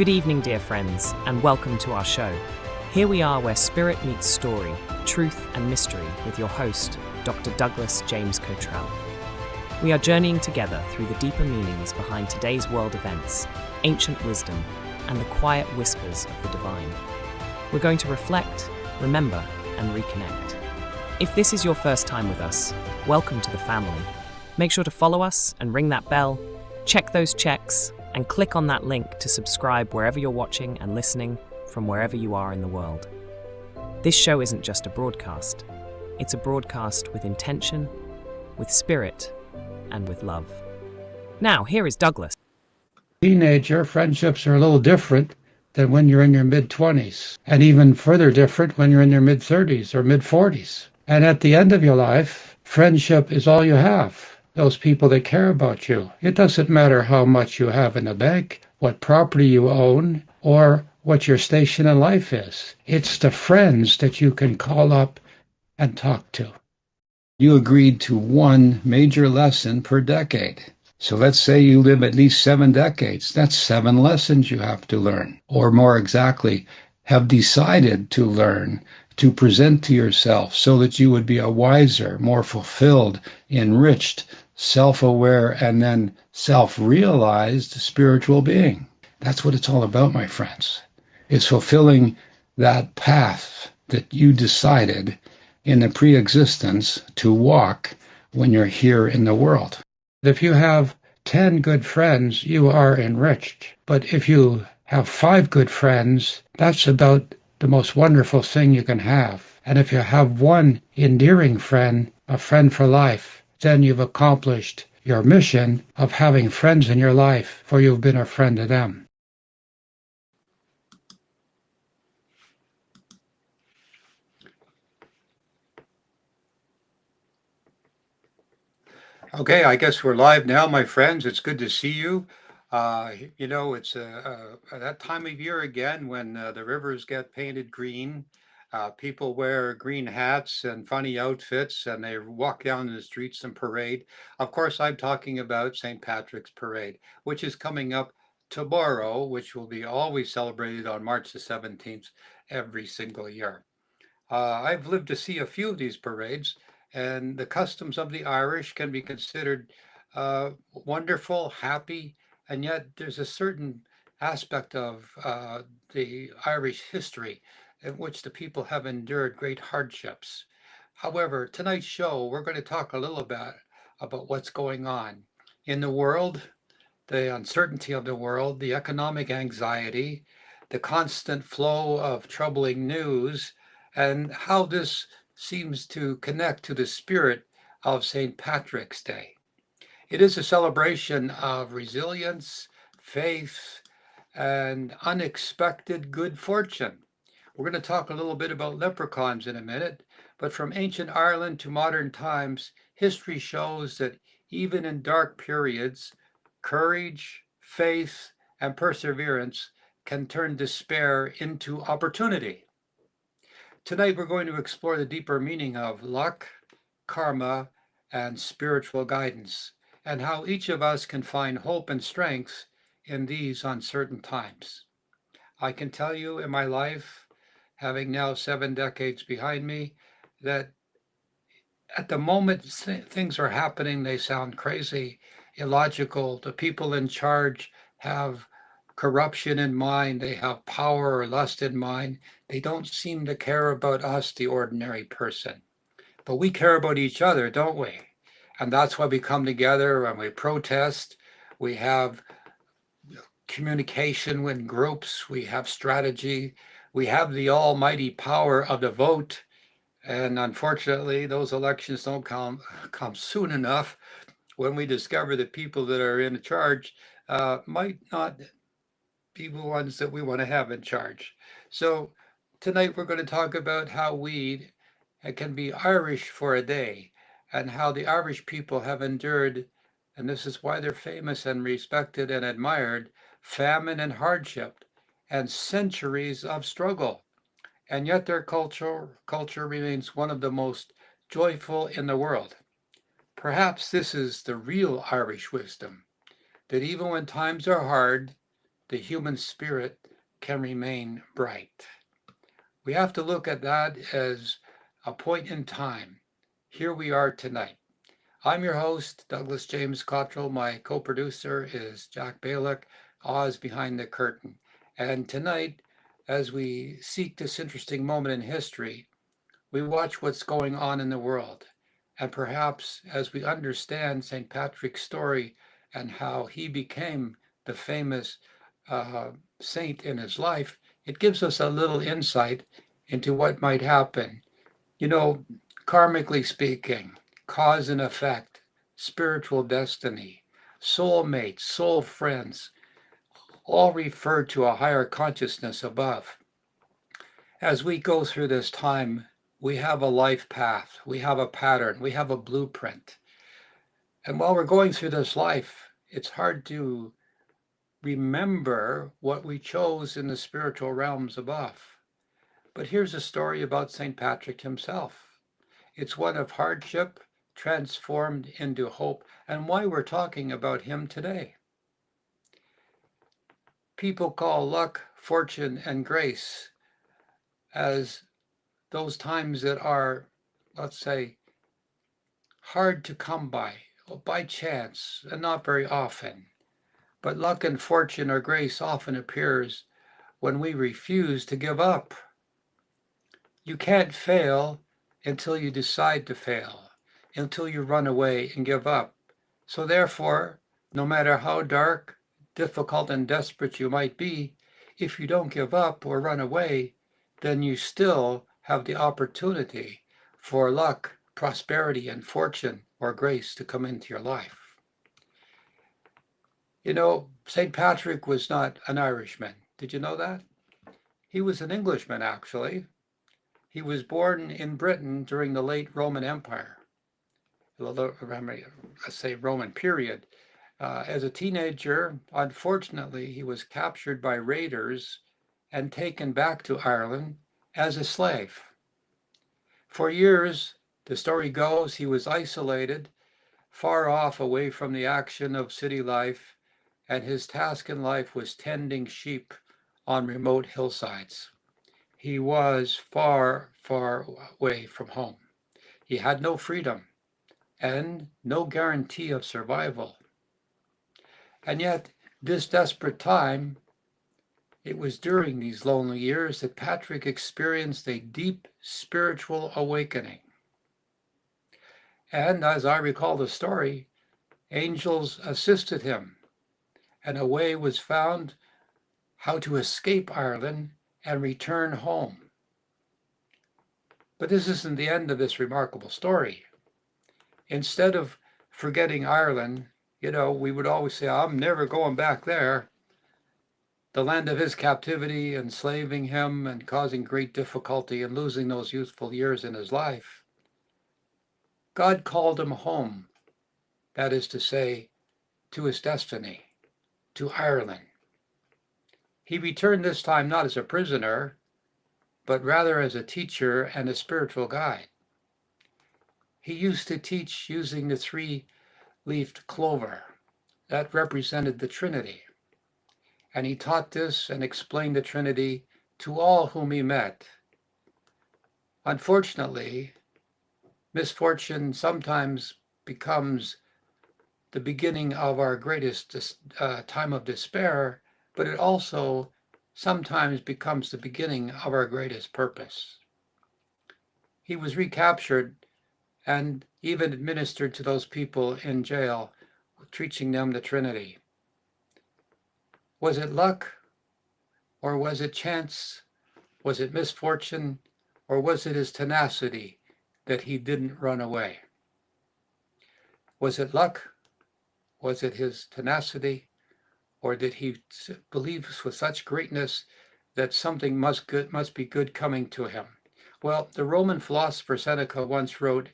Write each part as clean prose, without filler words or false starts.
Good evening, dear friends, and welcome to our show. Here we are where spirit meets story, truth and mystery with your host, Dr. Douglas James Cottrell. We are journeying together through the deeper meanings behind today's world events, ancient wisdom, and the quiet whispers of the divine. We're going to reflect, remember, and reconnect. If this is your first time with us, welcome to the family. Make sure to follow us and ring that bell, check those checks, and click on that link to subscribe wherever you're watching and listening from wherever you are in the world. This show isn't just a broadcast. It's a broadcast with intention, with spirit, and with love. Now, here is Douglas. Teenager, friendships are a little different than when you're in your mid-20s, and even further different when you're in your mid-30s or mid-40s. And at the end of your life, friendship is all you have. Those people that care about you. It doesn't matter how much you have in the bank, what property you own, or what your station in life is. It's the friends that you can call up and talk to. You agreed to one major lesson per decade. So let's say you live at least 7 decades. That's 7 lessons you have to learn, or more exactly, have decided to learn to present to yourself so that you would be a wiser, more fulfilled, enriched, self-aware, and then self-realized spiritual being. That's what it's all about, my friends. It's fulfilling that path that you decided in the pre-existence to walk when you're here in the world. If you have 10 good friends, you are enriched. But if you have 5 good friends, that's about the most wonderful thing you can have. And if you have one endearing friend, a friend for life, then you've accomplished your mission of having friends in your life, for you've been a friend to them. Okay, I guess we're live now, my friends. It's good to see you. It's that time of year again when the rivers get painted green. People wear green hats and funny outfits, and they walk down the streets and parade. Of course, I'm talking about St. Patrick's Parade, which is coming up tomorrow, which will be always celebrated on March the 17th every single year. I've lived to see a few of these parades, and the customs of the Irish can be considered wonderful, happy, and yet there's a certain aspect of the Irish history in which the people have endured great hardships. However, tonight's show, we're going to talk a little bit about what's going on in the world, the uncertainty of the world, the economic anxiety, the constant flow of troubling news, and how this seems to connect to the spirit of St. Patrick's Day. It is a celebration of resilience, faith, and unexpected good fortune. We're going to talk a little bit about leprechauns in a minute, but from ancient Ireland to modern times, history shows that even in dark periods, courage, faith, and perseverance can turn despair into opportunity. Tonight, we're going to explore the deeper meaning of luck, karma, and spiritual guidance, and how each of us can find hope and strength in these uncertain times. I can tell you in my life, having now 7 decades behind me, that at the moment things are happening, they sound crazy, illogical. The people in charge have corruption in mind, they have power or lust in mind. They don't seem to care about us, the ordinary person. But we care about each other, don't we? And that's why we come together and we protest. We have communication in groups, we have strategy, we have the almighty power of the vote. And unfortunately, those elections don't come soon enough when we discover that people that are in charge might not be the ones that we want to have in charge. So tonight we're going to talk about how we can be Irish for a day and how the Irish people have endured, and this is why they're famous and respected and admired, famine and hardship and centuries of struggle. And yet their culture remains one of the most joyful in the world. Perhaps this is the real Irish wisdom, that even when times are hard, the human spirit can remain bright. We have to look at that as a point in time. Here we are tonight. I'm your host, Douglas James Cottrell. My co-producer is Jack Balick. Oz behind the curtain. And tonight, as we seek this interesting moment in history, we watch what's going on in the world. And perhaps as we understand St. Patrick's story and how he became the famous saint in his life, it gives us a little insight into what might happen. You know, karmically speaking, cause and effect, spiritual destiny, soulmates, soul friends, all refer to a higher consciousness above. As we go through this time, we have a life path, we have a pattern, we have a blueprint. And while we're going through this life, it's hard to remember what we chose in the spiritual realms above. But here's a story about St. Patrick himself. It's one of hardship transformed into hope, and why we're talking about him today. People call luck, fortune, and grace as those times that are, let's say, hard to come by chance, and not very often. But luck and fortune or grace often appears when we refuse to give up. You can't fail until you decide to fail, until you run away and give up. So therefore, no matter how dark, difficult, and desperate you might be, if you don't give up or run away, then you still have the opportunity for luck, prosperity, and fortune or grace to come into your life. You know, St. Patrick was not an Irishman. Did you know that? He was an Englishman, actually. He was born in Britain during the late Roman Empire, let's say Roman period. As a teenager, unfortunately, he was captured by raiders and taken back to Ireland as a slave. For years, the story goes, he was isolated, far off away from the action of city life, and his task in life was tending sheep on remote hillsides. He was far, far away from home. He had no freedom and no guarantee of survival. And yet, this desperate time, it was during these lonely years that Patrick experienced a deep spiritual awakening. And as I recall the story, angels assisted him, and a way was found how to escape Ireland and return home. But this isn't the end of this remarkable story. Instead of forgetting Ireland, we would always say, I'm never going back there. The land of his captivity, enslaving him and causing great difficulty and losing those youthful years in his life. God called him home, that is to say, to his destiny, to Ireland. He returned this time not as a prisoner, but rather as a teacher and a spiritual guide. He used to teach using the three-leafed clover. That represented the Trinity. And he taught this and explained the Trinity to all whom he met. Unfortunately, misfortune sometimes becomes the beginning of our greatest time of despair, but it also sometimes becomes the beginning of our greatest purpose. He was recaptured and even administered to those people in jail, teaching them the Trinity. Was it luck, or was it chance? Was it misfortune, or was it his tenacity that he didn't run away? Was it luck? Was it his tenacity? Or did he believe with such greatness that something must be good coming to him? Well, the Roman philosopher Seneca once wrote,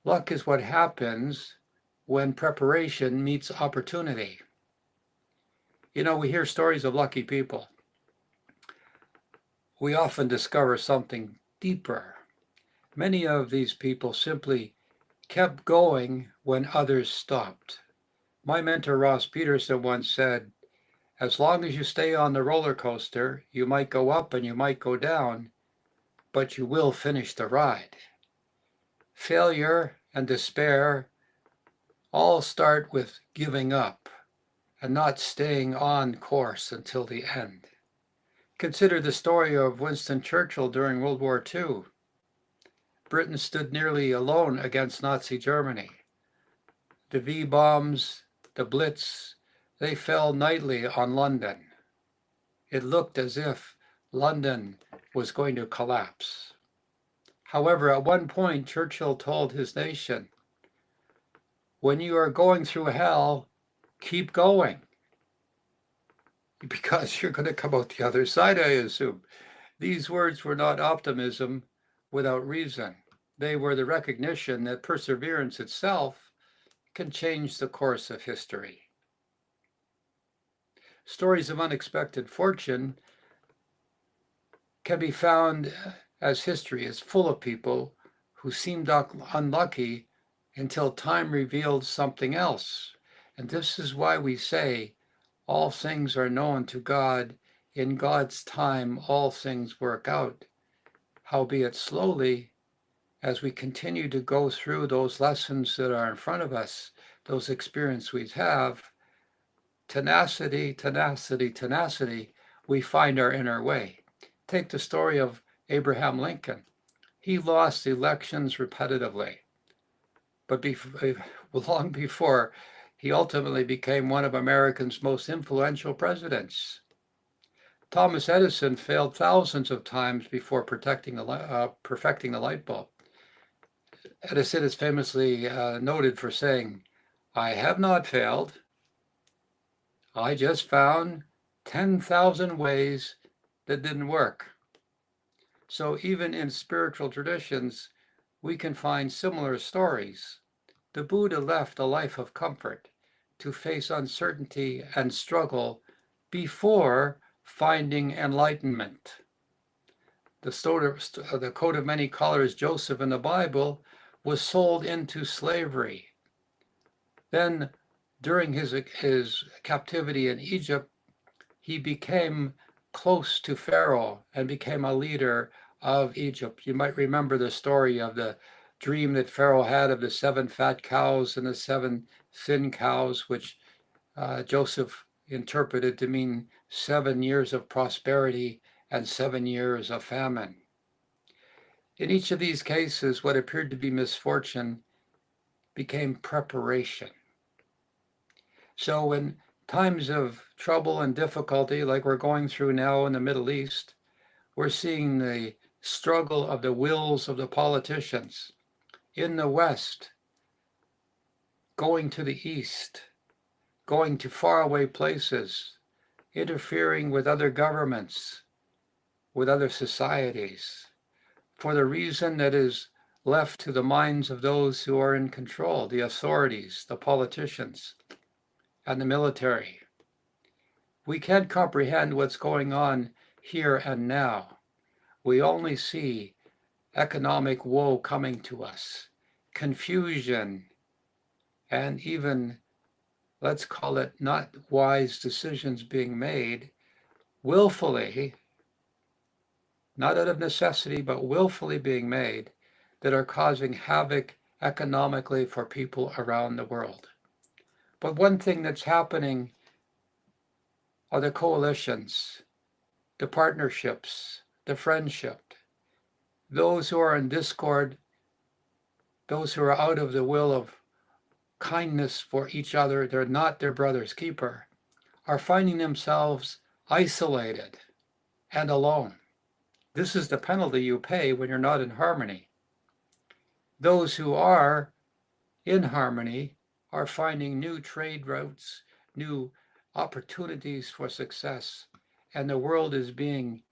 luck is what happens when preparation meets opportunity. We hear stories of lucky people. We often discover something deeper. Many of these people simply kept going when others stopped. My mentor Ross Peterson once said, As long as you stay on the roller coaster, you might go up and you might go down, but you will finish the ride. Failure and despair all start with giving up and not staying on course until the end. Consider the story of Winston Churchill during World War II. Britain stood nearly alone against Nazi Germany. The V-bombs, the Blitz, they fell nightly on London. It looked as if London was going to collapse. However, at one point, Churchill told his nation, "When you are going through hell, keep going, because you're going to come out the other side, I assume." These words were not optimism without reason. They were the recognition that perseverance itself can change the course of history. Stories of unexpected fortune can be found as history is full of people who seemed unlucky until time revealed something else. And this is why we say all things are known to God. In God's time, all things work out. Howbeit slowly, as we continue to go through those lessons that are in front of us, those experiences we have, tenacity, tenacity, tenacity, we find our inner way. Take the story of Abraham Lincoln. He lost elections repetitively, but long before, he ultimately became one of America's most influential presidents. Thomas Edison failed thousands of times before perfecting the light bulb. Edison is famously noted for saying, "I have not failed. I just found 10,000 ways that didn't work." So even in spiritual traditions, we can find similar stories. The Buddha left a life of comfort to face uncertainty and struggle before finding enlightenment. The coat of many colors, Joseph in the Bible, was sold into slavery. Then, during his captivity in Egypt, he became close to Pharaoh and became a leader of Egypt. You might remember the story of the dream that Pharaoh had of the 7 fat cows and the 7 thin cows, which Joseph interpreted to mean 7 years of prosperity and 7 years of famine. In each of these cases, what appeared to be misfortune became preparation. So in times of trouble and difficulty, like we're going through now in the Middle East, we're seeing the struggle of the wills of the politicians in the West, going to the East, going to faraway places, interfering with other governments, with other societies, for the reason that is left to the minds of those who are in control, the authorities, the politicians, and the military. We can't comprehend what's going on here and now. We only see economic woe coming to us, confusion, and even, let's call it, not wise decisions being made willfully, not out of necessity, but willfully being made, that are causing havoc economically for people around the world. But one thing that's happening are the coalitions, the partnerships, the friendship. Those who are in discord, those who are out of the will of kindness for each other, they're not their brother's keeper, are finding themselves isolated and alone. This is the penalty you pay when you're not in harmony. Those who are in harmony are finding new trade routes, new opportunities for success, and the world is being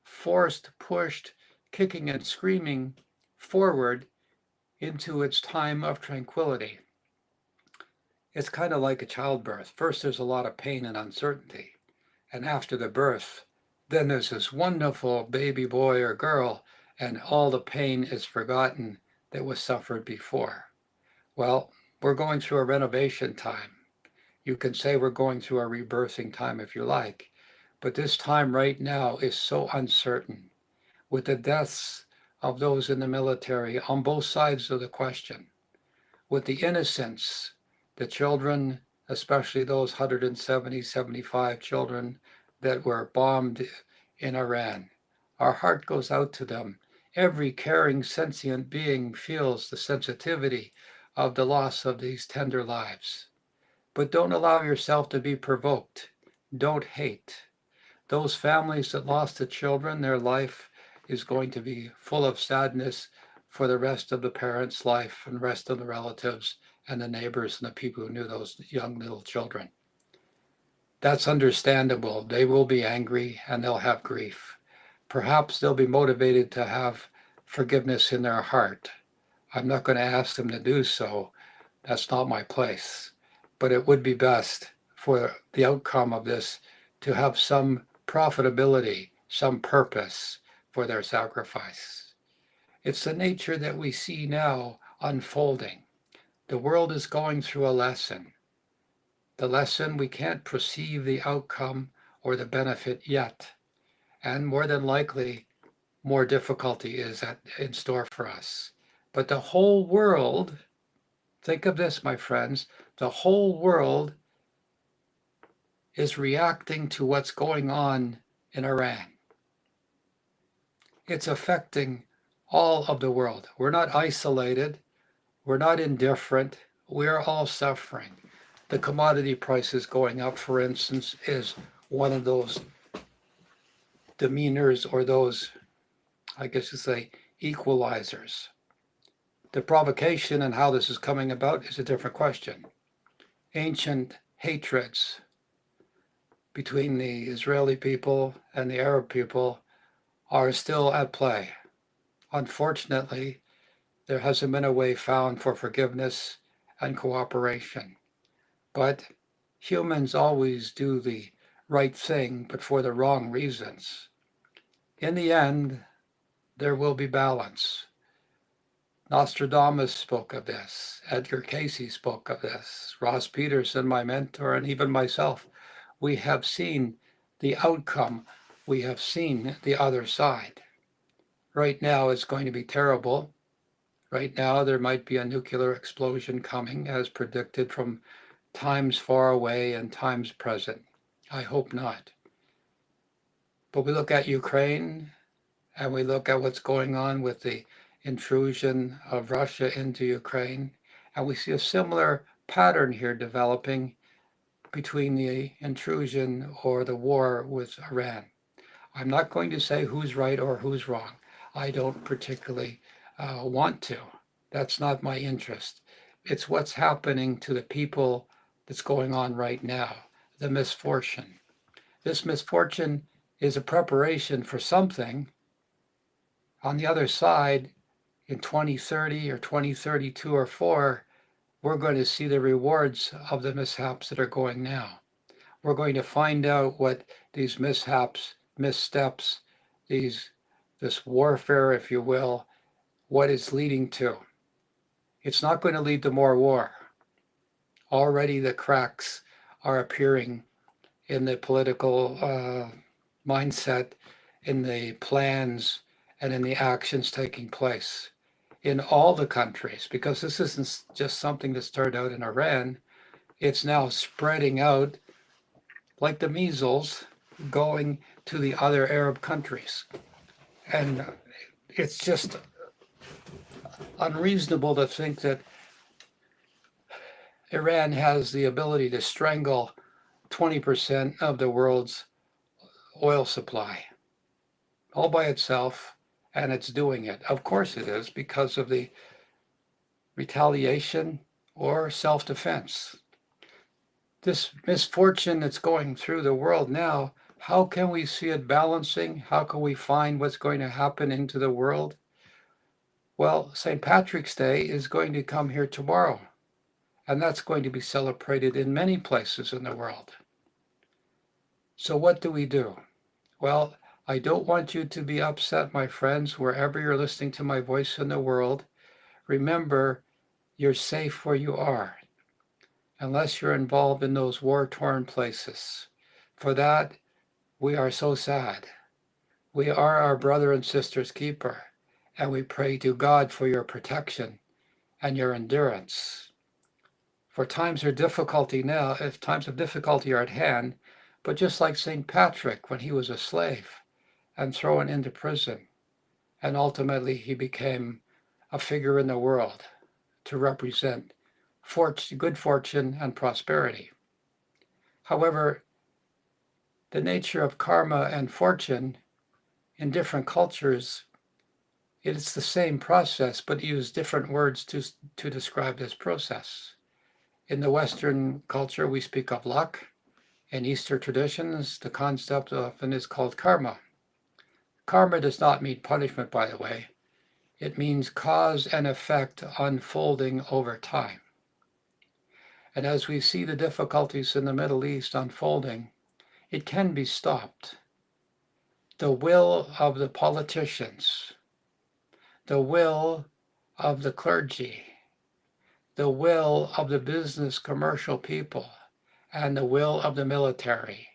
forced, pushed, kicking and screaming forward into its time of tranquility. It's kind of like a childbirth. First, there's a lot of pain and uncertainty. And after the birth, then there's this wonderful baby boy or girl, and all the pain is forgotten that was suffered before. Well, we're going through a renovation time. You can say we're going through a rebirthing time if you like, but this time right now is so uncertain with the deaths of those in the military on both sides of the question, with the innocents, the children, especially those 170, 75 children that were bombed in Iran. Our heart goes out to them. Every caring, sentient being feels the sensitivity of the loss of these tender lives. But don't allow yourself to be provoked. Don't hate. Those families that lost the children, their life is going to be full of sadness for the rest of the parents' life and the rest of the relatives and the neighbors and the people who knew those young little children. That's understandable. They will be angry and they'll have grief. Perhaps they'll be motivated to have forgiveness in their heart. I'm not going to ask them to do so. That's not my place. But it would be best for the outcome of this to have some profitability, some purpose for their sacrifice. It's the nature that we see now unfolding. The world is going through a lesson. The lesson, we can't perceive the outcome or the benefit yet. And more than likely, more difficulty is in store for us. But the whole world, think of this, my friends, the whole world is reacting to what's going on in Iran. It's affecting all of the world. We're not isolated. We're not indifferent. We're all suffering. The commodity prices going up, for instance, is one of those demeanors or those, I guess you say, equalizers. The provocation and how this is coming about is a different question. Ancient hatreds between the Israeli people and the Arab people are still at play. Unfortunately, there hasn't been a way found for forgiveness and cooperation. But humans always do the right thing, but for the wrong reasons. In the end, there will be balance. Nostradamus spoke of this. Edgar Cayce spoke of this. Ross Peterson, my mentor, and even myself, we have seen the outcome. We have seen the other side. Right now, it's going to be terrible. Right now, there might be a nuclear explosion coming, as predicted from times far away and times present. I hope not. But we look at Ukraine, and we look at what's going on with the intrusion of Russia into Ukraine, and we see a similar pattern here developing between the intrusion or the war with Iran. I'm not going to say who's right or who's wrong. I don't particularly want to. That's not my interest. It's what's happening to the people that's going on right now, the misfortune. This misfortune is a preparation for something. On the other side, in 2030 or 2032 or 4, we're going to see the rewards of the mishaps that are going now. We're going to find out what these mishaps, missteps, this warfare, if you will, what it's leading to. It's not going to lead to more war. Already the cracks are appearing in the political mindset, in the plans, and in the actions taking place in all the countries, because this isn't just something that started out in Iran. It's now spreading out like the measles, going to the other Arab countries. And it's just unreasonable to think that Iran has the ability to strangle 20% of the world's oil supply all by itself, and it's doing it. Of course it is, because of the retaliation or self-defense. This misfortune that's going through the world now, how can we see it balancing? How can we find what's going to happen into the world? Well, St. Patrick's Day is going to come here tomorrow, and that's going to be celebrated in many places in the world. So what do we do? Well, I don't want you to be upset, my friends, wherever you're listening to my voice in the world. Remember, you're safe where you are. unless you're involved in those war-torn places. For that, we are so sad. We are our brother and sister's keeper, and we pray to God for your protection and your endurance. For times of difficulty now, if times of difficulty are at hand, but just like St. Patrick when he was a slave and thrown into prison, and ultimately he became a figure in the world to represent good fortune and prosperity. However, the nature of karma and fortune in different cultures, it's the same process, but use different words to describe this process. In the Western culture, we speak of luck. In Eastern traditions, the concept often is called karma. Karma does not mean punishment, by the way. It means cause and effect unfolding over time. And as we see the difficulties in the Middle East unfolding, it can be stopped. The will of the politicians, the will of the clergy, the will of the business commercial people, and the will of the military.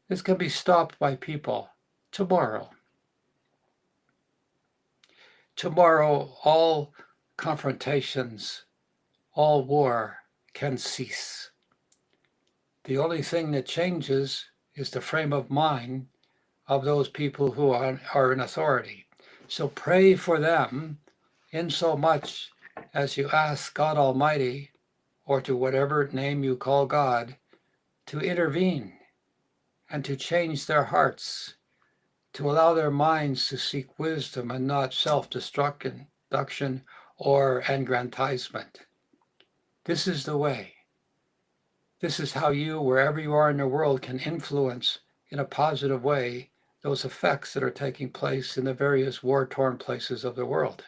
This can be stopped by people tomorrow. Tomorrow, all confrontations, all war can cease. The only thing that changes is the frame of mind of those people who are in authority. So pray for them in so much as you ask God Almighty, or to whatever name you call God, to intervene and to change their hearts, to allow their minds to seek wisdom and not self-destruction or aggrandizement. This is the way. This is how you, wherever you are in the world, can influence in a positive way those effects that are taking place in the various war-torn places of the world.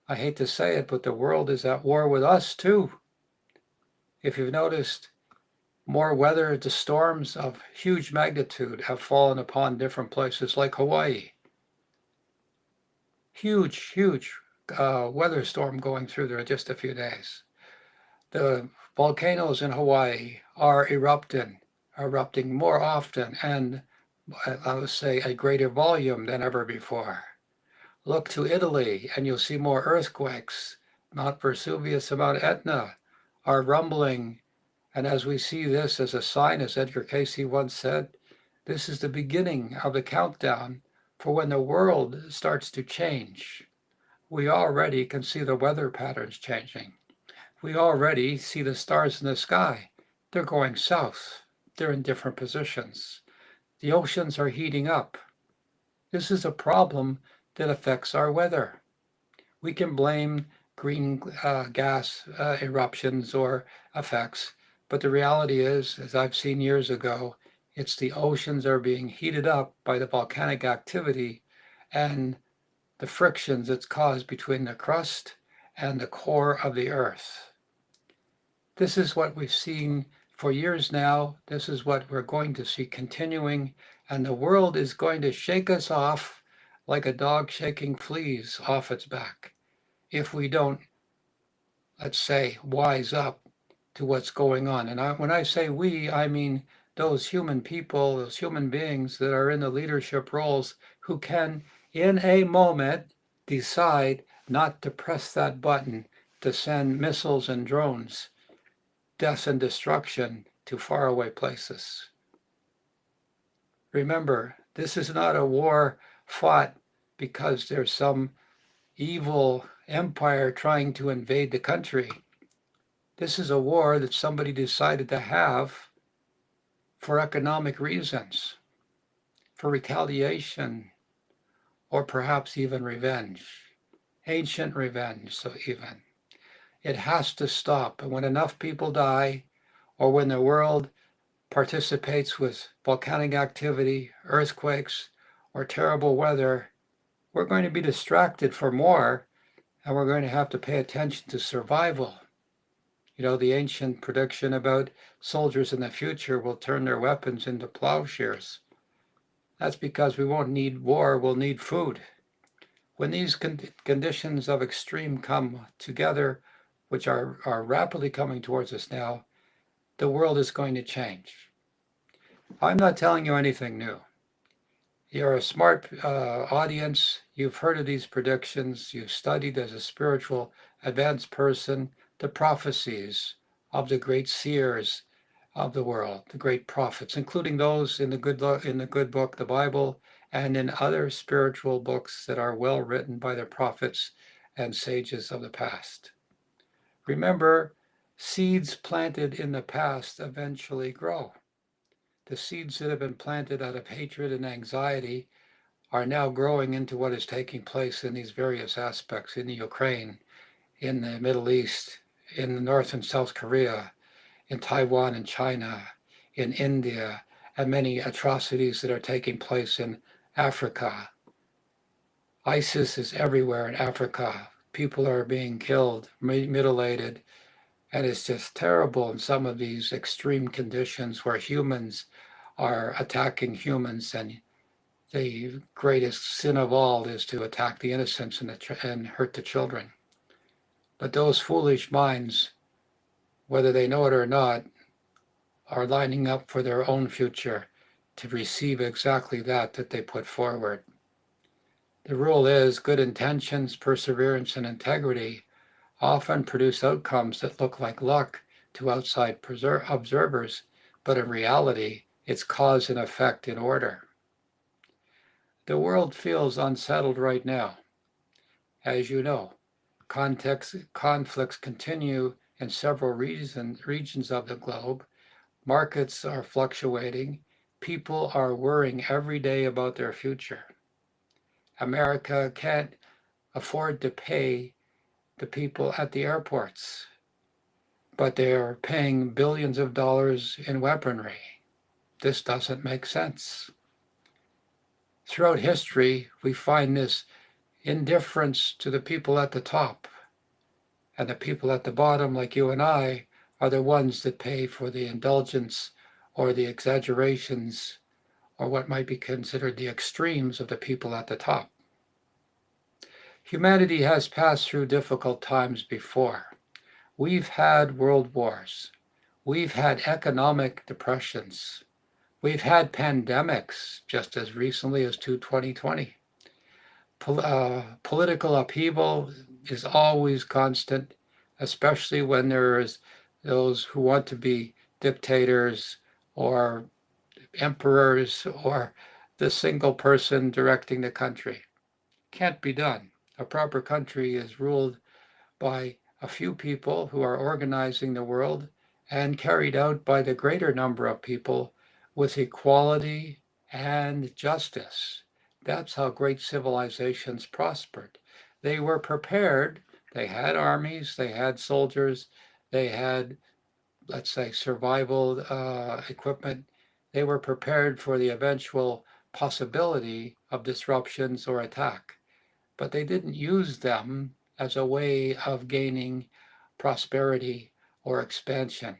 I hate to say it, but the world is at war with us too. If you've noticed, more weather, the storms of huge magnitude have fallen upon different places like Hawaii. Huge weather storm going through there in just a few days. The volcanoes in Hawaii are erupting more often and I would say a greater volume than ever before. Look to Italy and you'll see more earthquakes. Mount Vesuvius and Mount Etna are rumbling. And as we see this as a sign, as Edgar Cayce once said, this is the beginning of the countdown for when the world starts to change. We already can see the weather patterns changing. We already see the stars in the sky. They're going south. They're in different positions. The oceans are heating up. This is a problem that affects our weather. We can blame green gas eruptions or effects, but the reality is, as I've seen years ago, it's the oceans are being heated up by the volcanic activity and the frictions it's caused between the crust and the core of the earth. This is what we've seen for years now. This is what we're going to see continuing, and the world is going to shake us off like a dog shaking fleas off its back if we don't, let's say, wise up to what's going on. And when I say we, I mean those human people, those human beings that are in the leadership roles who can, in a moment, decide not to press that button to send missiles and drones, death and destruction to faraway places. Remember, this is not a war fought because there's some evil empire trying to invade the country. This is a war that somebody decided to have for economic reasons, for retaliation, or perhaps even revenge, ancient revenge, so even. It has to stop. And when enough people die, or when the world participates with volcanic activity, earthquakes, or terrible weather, we're going to be distracted for more, and we're going to have to pay attention to survival. You know, the ancient prediction about soldiers in the future will turn their weapons into plowshares. That's because we won't need war, we'll need food. When these conditions of extreme come together, which are rapidly coming towards us now, the world is going to change. I'm not telling you anything new. You're a smart audience. You've heard of these predictions. You've studied as a spiritual, advanced person the prophecies of the great seers of the world, the great prophets, including those in the good book, the Bible, and in other spiritual books that are well written by the prophets and sages of the past. Remember, seeds planted in the past eventually grow. The seeds that have been planted out of hatred and anxiety are now growing into what is taking place in these various aspects in the Ukraine, in the Middle East, in North and South Korea, in Taiwan and China, in India, and many atrocities that are taking place in Africa. ISIS is everywhere in Africa. People are being killed, mutilated, and it's just terrible in some of these extreme conditions where humans are attacking humans, and the greatest sin of all is to attack the innocents and hurt the children. But those foolish minds, whether they know it or not, are lining up for their own future to receive exactly that they put forward. The rule is good intentions, perseverance, and integrity often produce outcomes that look like luck to outside observers, but in reality, it's cause and effect in order. The world feels unsettled right now. As you know, conflicts continue in several regions of the globe. Markets are fluctuating. People are worrying every day about their future. America can't afford to pay the people at the airports, but they're paying billions of dollars in weaponry. This doesn't make sense. Throughout history, we find this indifference to the people at the top, and the people at the bottom, like you and I, are the ones that pay for the indulgence or the exaggerations or what might be considered the extremes of the people at the top. Humanity has passed through difficult times before. We've had world wars. We've had economic depressions. We've had pandemics just as recently as 2020. Political upheaval is always constant, especially when there is those who want to be dictators or emperors or the single person directing the country. Can't be done. A proper country is ruled by a few people who are organizing the world and carried out by the greater number of people with equality and justice. That's how great civilizations prospered. They were prepared. They had armies, they had soldiers, they had, let's say, survival equipment. They were prepared for the eventual possibility of disruptions or attack, but they didn't use them as a way of gaining prosperity or expansion.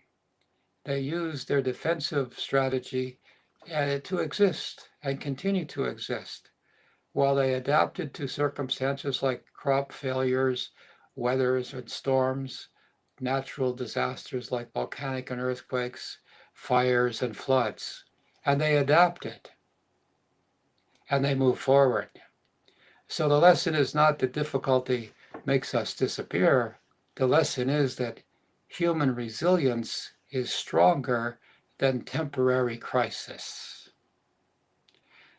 They used their defensive strategy to exist and continue to exist, while they adapted to circumstances like crop failures, weathers and storms, natural disasters like volcanic and earthquakes, fires and floods. And they adapted and they moved forward. So the lesson is not that difficulty makes us disappear. The lesson is that human resilience is stronger than temporary crisis.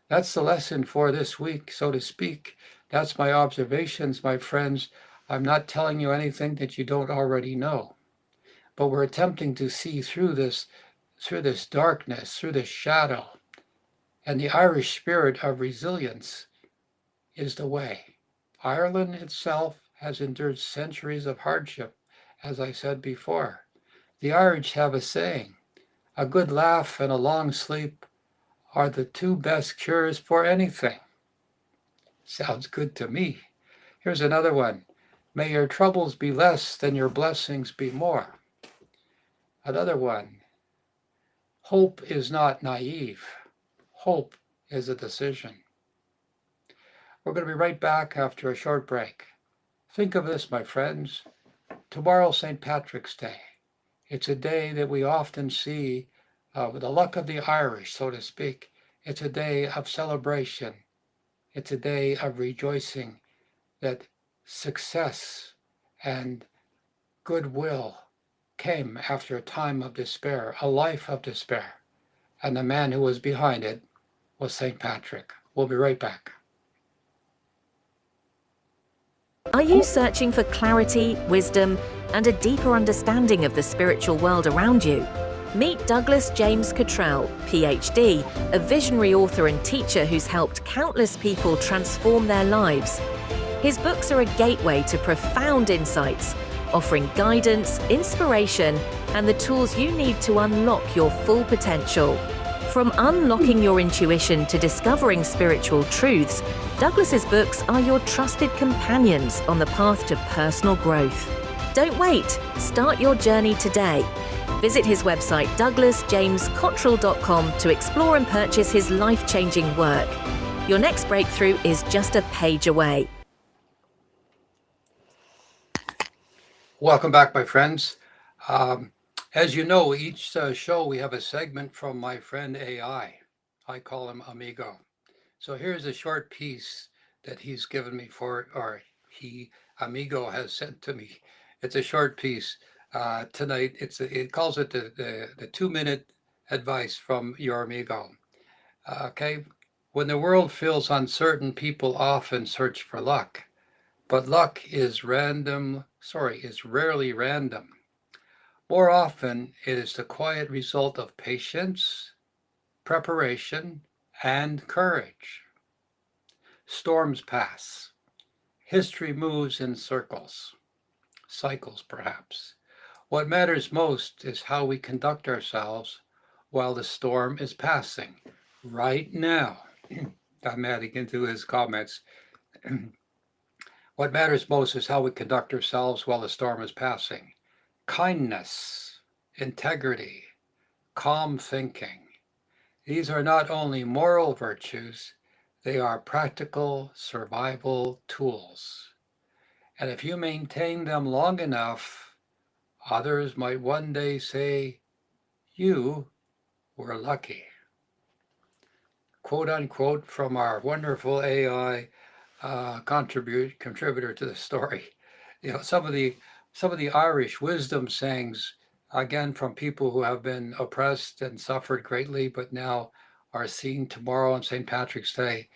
That's the lesson for this week, so to speak. That's my observations, my friends. I'm not telling you anything that you don't already know, but we're attempting to see through this darkness, through this shadow. And the Irish spirit of resilience is the way. Ireland itself has endured centuries of hardship, as I said before. The Irish have a saying, a good laugh and a long sleep are the two best cures for anything. Sounds good to me. Here's another one. May your troubles be less than your blessings be more. Another one. Hope is not naive. Hope is a decision. We're going to be right back after a short break. Think of this, my friends. Tomorrow, St. Patrick's Day. It's a day that we often see, with the luck of the Irish, so to speak. It's a day of celebration. It's a day of rejoicing that success and goodwill came after a time of despair, a life of despair. And the man who was behind it was St. Patrick. We'll be right back. Are you searching for clarity, wisdom, and a deeper understanding of the spiritual world around you? Meet Douglas James Cottrell, PhD, a visionary author and teacher who's helped countless people transform their lives. His books are a gateway to profound insights, offering guidance, inspiration, and the tools you need to unlock your full potential. From unlocking your intuition to discovering spiritual truths, Douglas's books are your trusted companions on the path to personal growth. Don't wait. Start your journey today. Visit his website douglasjamescottrell.com to explore and purchase his life-changing work. Your next breakthrough is just a page away. Welcome back, my friends. As you know, each show we have a segment from my friend AI. I call him Amigo. So here's a short piece that he's given me Amigo has sent to me. It's a short piece tonight. It calls it the 2-minute advice from your Amigo. Okay, when the world feels uncertain, people often search for luck, but luck is rarely random. More often, it is the quiet result of patience, preparation, and courage. Storms pass. History moves in cycles perhaps. What matters most is how we conduct ourselves while the storm is passing. Right now, I'm adding into his comments. What matters most is how we conduct ourselves while the storm is passing. Kindness, integrity, calm thinking. These are not only moral virtues, they are practical survival tools. And if you maintain them long enough, others might one day say, you were lucky. Quote unquote from our wonderful AI contributor to the story. You know, some of the Irish wisdom sayings, again, from people who have been oppressed and suffered greatly, but now are seen tomorrow on St. Patrick's Day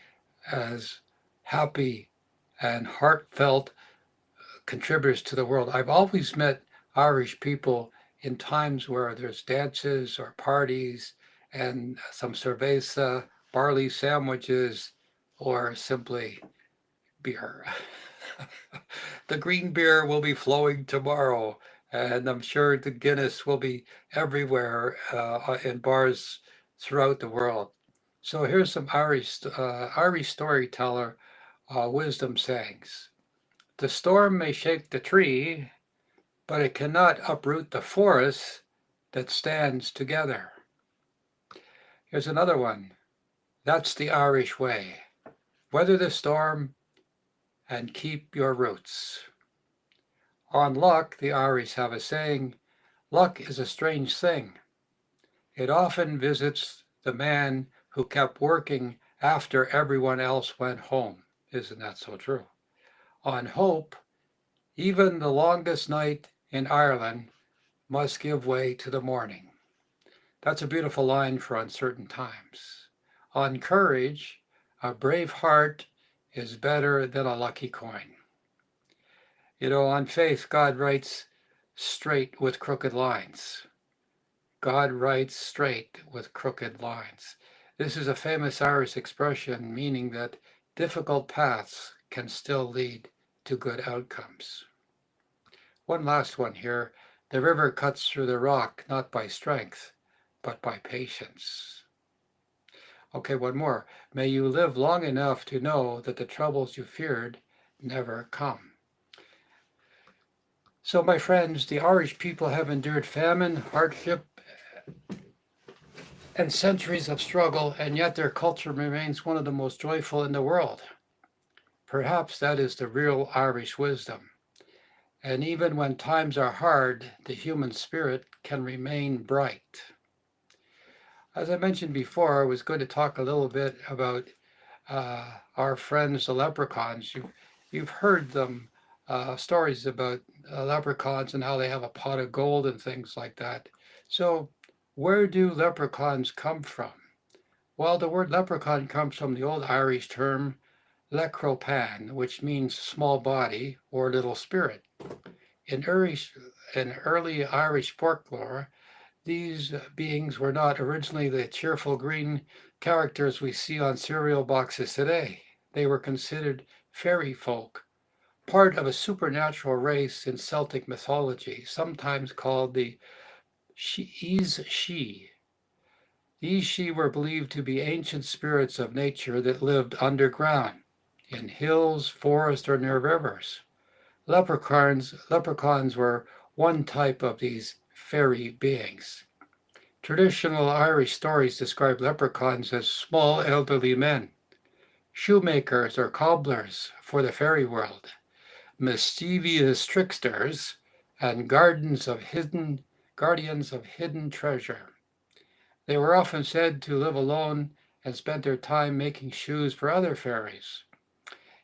as happy and heartfelt contributors to the world. I've always met Irish people in times where there's dances or parties and some cerveza, barley sandwiches, or simply beer. The green beer will be flowing tomorrow, and I'm sure the Guinness will be everywhere in bars throughout the world. So here's some Irish storyteller wisdom sayings. The storm may shake the tree, but it cannot uproot the forest that stands together. Here's another one. That's the Irish way. Weather the storm and keep your roots. On luck, the Irish have a saying, luck is a strange thing. It often visits the man who kept working after everyone else went home. Isn't that so true? On hope, even the longest night in Ireland must give way to the morning. That's a beautiful line for uncertain times. On courage, a brave heart is better than a lucky coin. You know, on faith, God writes straight with crooked lines. God writes straight with crooked lines. This is a famous Irish expression meaning that difficult paths can still lead to good outcomes. One last one here. The river cuts through the rock, not by strength, but by patience. Okay, one more. May you live long enough to know that the troubles you feared never come. So, my friends, the Irish people have endured famine, hardship, and centuries of struggle, and yet their culture remains one of the most joyful in the world. Perhaps that is the real Irish wisdom. And even when times are hard, the human spirit can remain bright. As I mentioned before, I was going to talk a little bit about our friends, the leprechauns. You've heard them, stories about leprechauns and how they have a pot of gold and things like that. So where do leprechauns come from? Well, the word leprechaun comes from the old Irish term lecropan, which means small body or little spirit. In early Irish folklore, these beings were not originally the cheerful green characters we see on cereal boxes today. They were considered fairy folk, part of a supernatural race in Celtic mythology, sometimes called the Ys-Shi. These Shi were believed to be ancient spirits of nature that lived underground, in hills, forests, or near rivers. Leprechauns were one type of these fairy beings. Traditional Irish stories describe leprechauns as small elderly men, shoemakers or cobblers for the fairy world, mischievous tricksters, and guardians of hidden treasure. They were often said to live alone and spent their time making shoes for other fairies.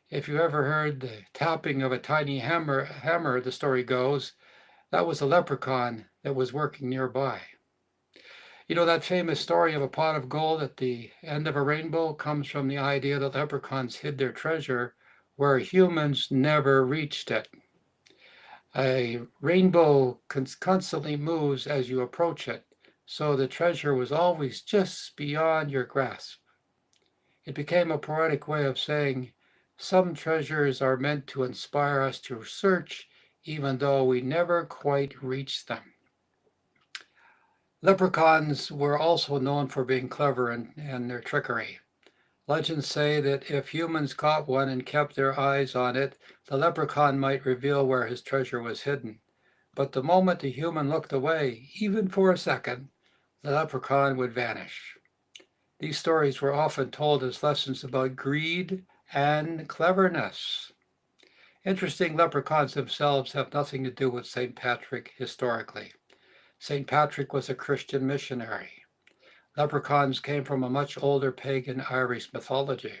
If you ever heard the tapping of a tiny hammer, the story goes, that was a leprechaun that was working nearby. You know, that famous story of a pot of gold at the end of a rainbow comes from the idea that leprechauns hid their treasure where humans never reached it. A rainbow constantly moves as you approach it, so the treasure was always just beyond your grasp. It became a poetic way of saying, some treasures are meant to inspire us to search even though we never quite reach them. Leprechauns were also known for being clever in their trickery. Legends say that if humans caught one and kept their eyes on it, the leprechaun might reveal where his treasure was hidden. But the moment the human looked away, even for a second, the leprechaun would vanish. These stories were often told as lessons about greed and cleverness. Interesting, leprechauns themselves have nothing to do with St. Patrick historically. St. Patrick was a Christian missionary. Leprechauns came from a much older pagan Irish mythology.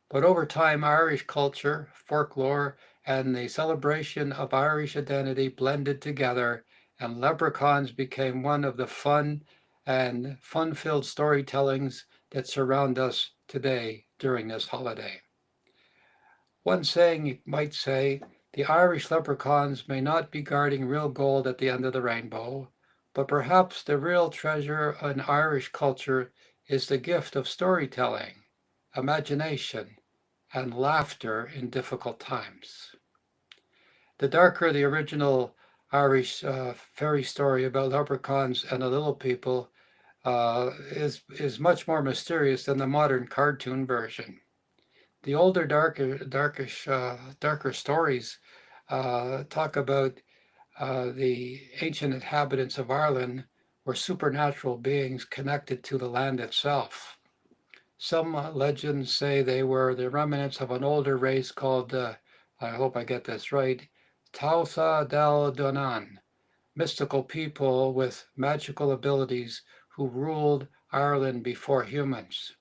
But over time, Irish culture, folklore, and the celebration of Irish identity blended together, and leprechauns became one of the fun-filled storytellings that surround us today during this holiday. One saying you might say, the Irish leprechauns may not be guarding real gold at the end of the rainbow, but perhaps the real treasure in Irish culture is the gift of storytelling, imagination, and laughter in difficult times. The darker the original Irish fairy story about leprechauns and the little people is much more mysterious than the modern cartoon version. The older, darker stories talk about the ancient inhabitants of Ireland were supernatural beings connected to the land itself. Some legends say they were the remnants of an older race called, I hope I get this right, Tautha Dal Donan, mystical people with magical abilities who ruled Ireland before humans.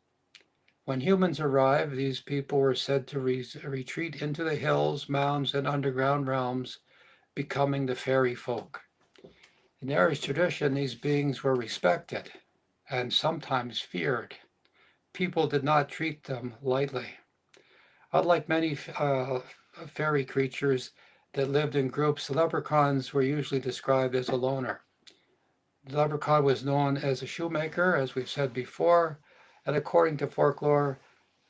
When humans arrived, these people were said to retreat into the hills, mounds, and underground realms, becoming the fairy folk. In the Irish tradition, these beings were respected and sometimes feared. People did not treat them lightly. Unlike many fairy creatures that lived in groups, the leprechauns were usually described as a loner. The leprechaun was known as a shoemaker, as we've said before, and according to folklore,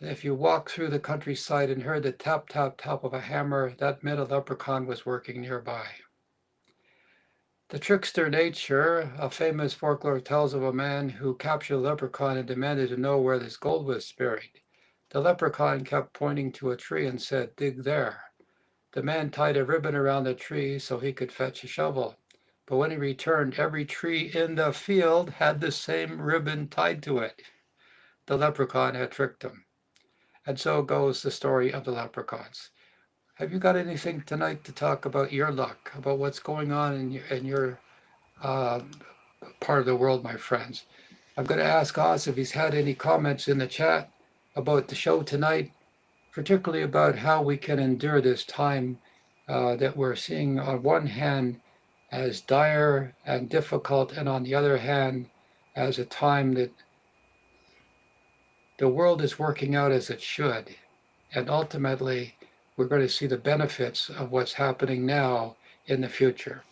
if you walked through the countryside and heard the tap, tap, tap of a hammer, that meant a leprechaun was working nearby. The trickster nature, a famous folklore tells of a man who captured a leprechaun and demanded to know where this gold was buried. The leprechaun kept pointing to a tree and said, "Dig there." The man tied a ribbon around the tree so he could fetch a shovel. But when he returned, every tree in the field had the same ribbon tied to it. The leprechaun had tricked him. And so goes the story of the leprechauns. have you got anything tonight to talk about your luck, about what's going on in your uh, part of the world, my friends? I'm going to ask Oz if he's had any comments in the chat about the show tonight, particularly about how we can endure this time that we're seeing on one hand as dire and difficult, and on the other hand, as a time that the world is working out as it should. And ultimately, we're going to see the benefits of what's happening now in the future.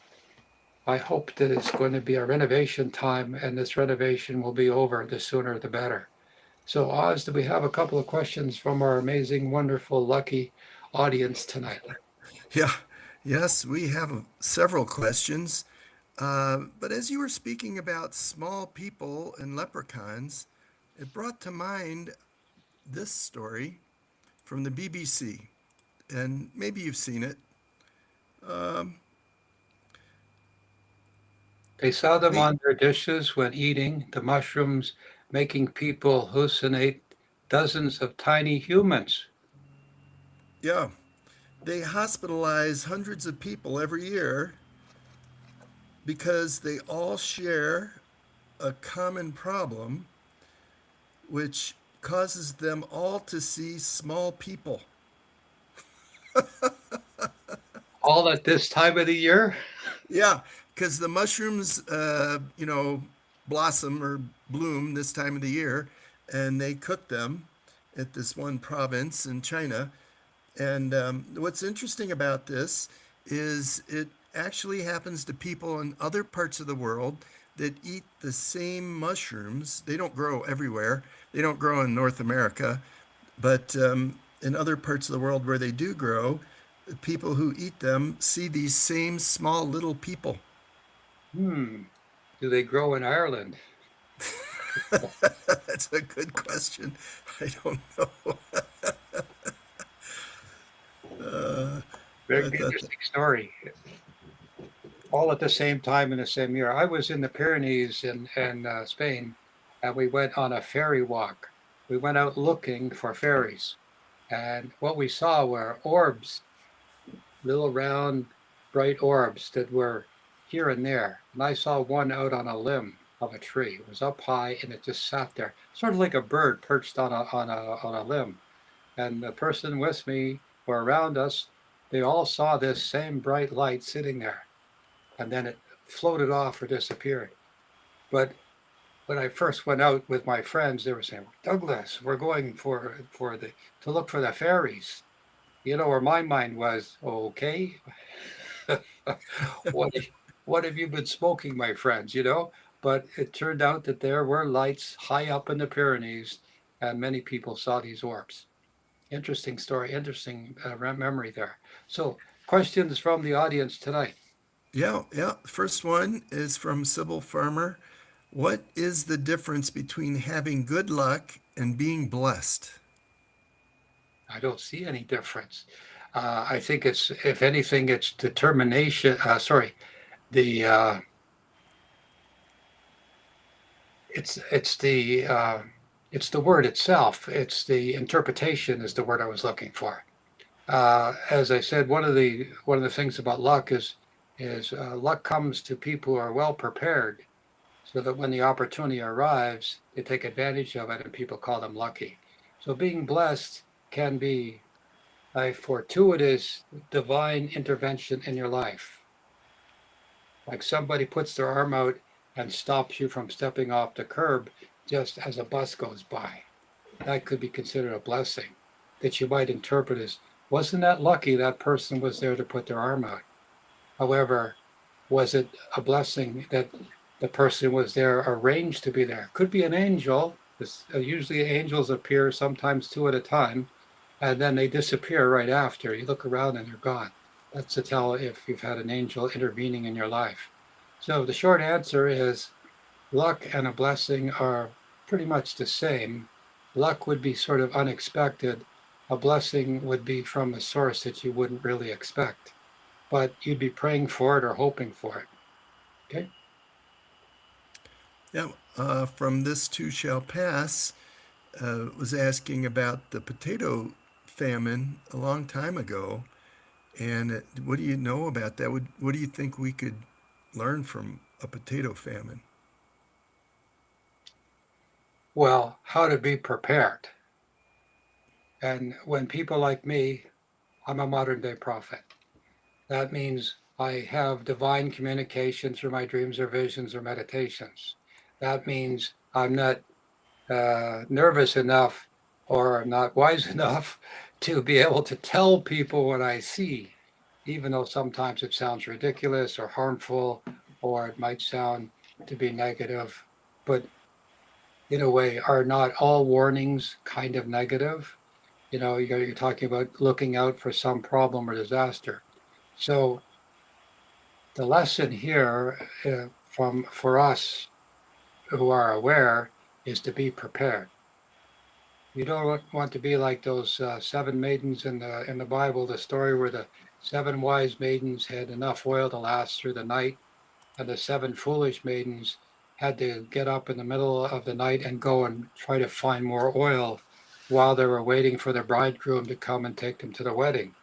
I hope that it's going to be a renovation time, and this renovation will be over the sooner the better. So, Oz, do we have a couple of questions from our amazing, wonderful, lucky audience tonight? Yeah, yes, we have several questions. But as you were speaking about small people and leprechauns, it brought to mind this story from the BBC, and maybe you've seen it. They saw them They, on their dishes when eating the mushrooms, making people hallucinate dozens of tiny humans. yeah, they hospitalize hundreds of people every year because they all share a common problem, which causes them all to see small people. All at this time of the year? Yeah, because the mushrooms, blossom or bloom this time of the year, and they cook them at this one province in China. And what's interesting about this is it actually happens to people in other parts of the world that eat the same mushrooms. They don't grow everywhere. They don't grow in North America, but in other parts of the world where they do grow, people who eat them see these same small little people. Hmm. Do they grow in Ireland? That's a good question. I don't know. Very I thought that, interesting story. All at the same time in the same year. I was in the Pyrenees in Spain, and we went on a ferry walk. We went out looking for ferries, and what we saw were orbs, little round, bright orbs that were here and there. And I saw one out on a limb of a tree. It was up high, and it just sat there, sort of like a bird perched on a limb. And the person with me or around us, they all saw this same bright light sitting there, and then it floated off or disappeared. But when I first went out with my friends, they were saying, "Douglas, we're going for the to look for the fairies." You know, where my mind was, okay, what what have you been smoking, my friends? You know, but it turned out that there were lights high up in the Pyrenees, and many people saw these orbs. Interesting story, interesting memory there. So, questions from the audience tonight. yeah, yeah. First one is from Sybil Farmer. What is the difference between having good luck and being blessed? I don't see any difference. I think it's, if anything, it's determination. Sorry, the it's the it's the word itself. It's the interpretation is the word I was looking for. As I said, one of the things about luck is luck comes to people who are well prepared, so that when the opportunity arrives, they take advantage of it, and people call them lucky. So being blessed can be a fortuitous divine intervention in your life. Like somebody puts their arm out and stops you from stepping off the curb just as a bus goes by. That could be considered a blessing that you might interpret as, wasn't that lucky that person was there to put their arm out? However, was it a blessing that the person was there arranged to be there? Could be an angel. Usually angels appear sometimes two at a time, and then they disappear right after. You look around and they're gone. That's to tell if you've had an angel intervening in your life. So the short answer is luck and a blessing are pretty much the same. Luck would be sort of unexpected. A blessing would be from a source that you wouldn't really expect, but you'd be praying for it or hoping for it. Okay. Yeah, from This Too Shall Pass, was asking about the potato famine a long time ago. And what do you know about that? What do you think we could learn from a potato famine? Well, how to be prepared. And when people like me, I'm a modern day prophet. That means I have divine communication through my dreams or visions or meditations. That means I'm not nervous enough or I'm not wise enough to be able to tell people what I see, even though sometimes it sounds ridiculous or harmful, or it might sound to be negative. But in a way, are not all warnings kind of negative? You're talking about looking out for some problem or disaster. So the lesson here for us who are aware is to be prepared. You don't want to be like those seven maidens in the Bible, the story where the seven wise maidens had enough oil to last through the night, and the seven foolish maidens had to get up in the middle of the night and go and try to find more oil while they were waiting for the bridegroom to come and take them to the wedding.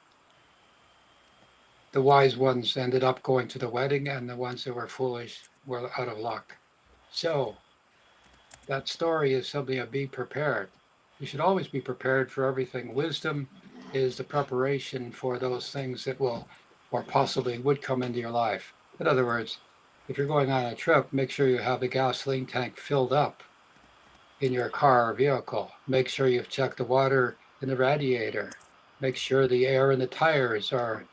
The wise ones ended up going to the wedding, and the ones that were foolish were out of luck. So that story is something of be prepared. You should always be prepared for everything. Wisdom is the preparation for those things that will or possibly would come into your life. In other words, if you're going on a trip, make sure you have the gasoline tank filled up in your car or vehicle. Make sure you've checked the water in the radiator. Make sure the air in the tires are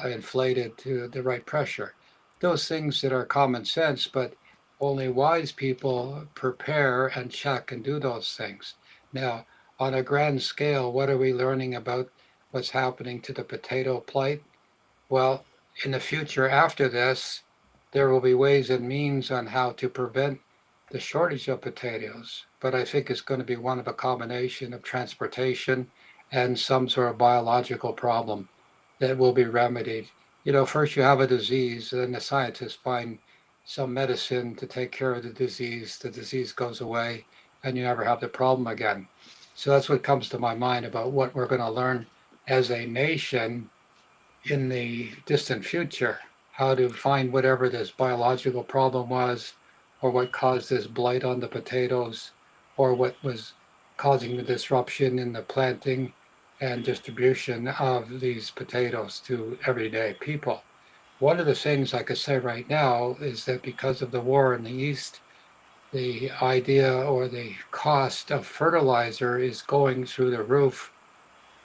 inflated to the right pressure. Those things that are common sense, but only wise people prepare and check and do those things. Now, on a grand scale, what are we learning about what's happening to the potato plight? Well, in the future after this, there will be ways and means on how to prevent the shortage of potatoes, but I think it's going to be one of a combination of transportation and some sort of biological problem that will be remedied. First you have a disease, then the scientists find some medicine to take care of the disease goes away, and you never have the problem again. So that's what comes to my mind about what we're going to learn as a nation in the distant future, how to find whatever this biological problem was, or what caused this blight on the potatoes, or what was causing the disruption in the planting and distribution of these potatoes to everyday people. One of the things I could say right now is that because of the war in the East, the idea or the cost of fertilizer is going through the roof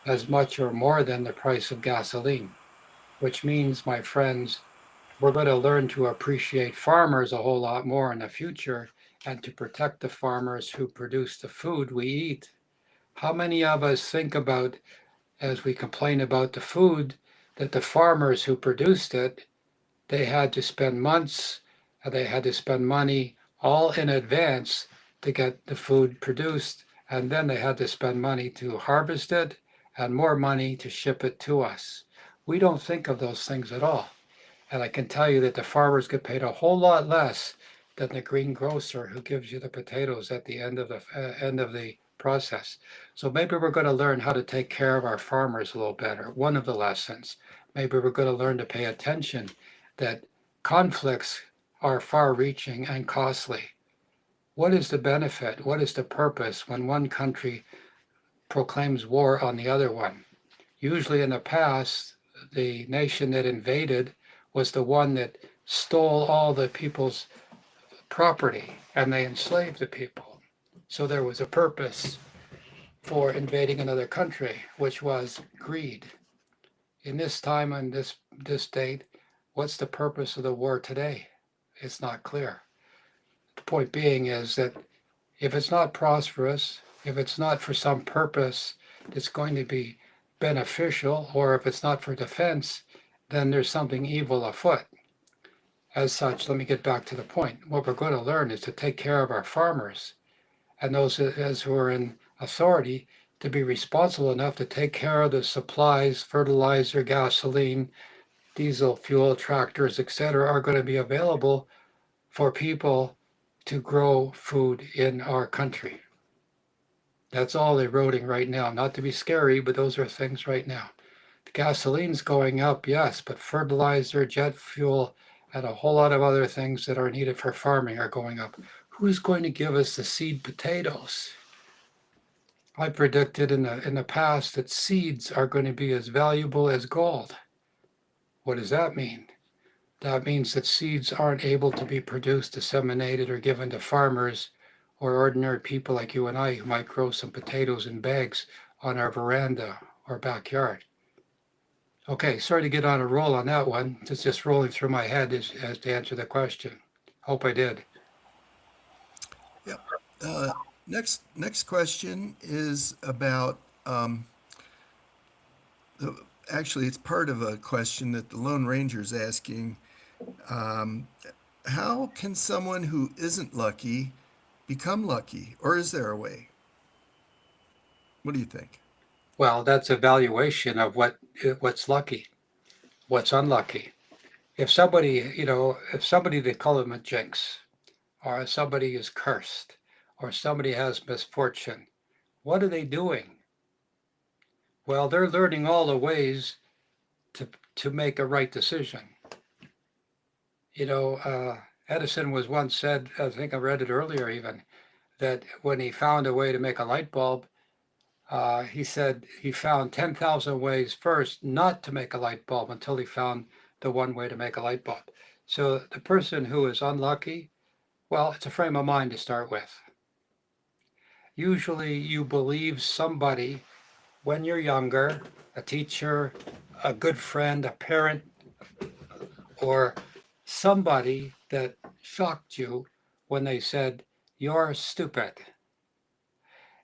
as much or more than the price of gasoline, which means, my friends, we're going to learn to appreciate farmers a whole lot more in the future and to protect the farmers who produce the food we eat. How many of us think about, as we complain about the food, that the farmers who produced it, they had to spend months, they had to spend money all in advance to get the food produced, and then they had to spend money to harvest it and more money to ship it to us. We don't think of those things at all. And I can tell you that the farmers get paid a whole lot less than the greengrocer who gives you the potatoes at the end of the process. So maybe we're going to learn how to take care of our farmers a little better. One of the lessons. Maybe we're going to learn to pay attention that conflicts are far-reaching and costly. What is the benefit? What is the purpose when one country proclaims war on the other one? Usually in the past, the nation that invaded was the one that stole all the people's property and they enslaved the people. So there was a purpose for invading another country, which was greed. In this time and this date, what's the purpose of the war today? It's not clear. The point being is that if it's not prosperous, if it's not for some purpose that's going to be beneficial, or if it's not for defense, then there's something evil afoot. As such, let me get back to the point. What we're going to learn is to take care of our farmers and those who are in authority to be responsible enough to take care of the supplies, fertilizer, gasoline, diesel fuel, tractors, etc., are going to be available for people to grow food in our country. That's all eroding right now. Not to be scary, but those are things right now. Gasoline's going up, yes, but fertilizer, jet fuel, and a whole lot of other things that are needed for farming are going up. Who's going to give us the seed potatoes? I predicted in the past that seeds are going to be as valuable as gold. What does that mean? That means that seeds aren't able to be produced, disseminated, or given to farmers or ordinary people like you and I who might grow some potatoes in bags on our veranda or backyard. Okay, sorry to get on a roll on that one. It's just rolling through my head as to answer the question. Hope I did. Yep. Next question is about actually it's part of a question that the Lone Ranger is asking. How can someone who isn't lucky become lucky, or is there a way? What do you think? Well, that's a valuation of what's lucky, what's unlucky. If somebody they call them a jinx, or somebody is cursed, or somebody has misfortune, what are they doing? Well, they're learning all the ways to make a right decision. Edison was once said, I think I read it earlier even, that when he found a way to make a light bulb, he said he found 10,000 ways first not to make a light bulb until he found the one way to make a light bulb. So the person who is unlucky, well, it's a frame of mind to start with. Usually you believe somebody when you're younger, a teacher, a good friend, a parent, or somebody that shocked you when they said, "You're stupid.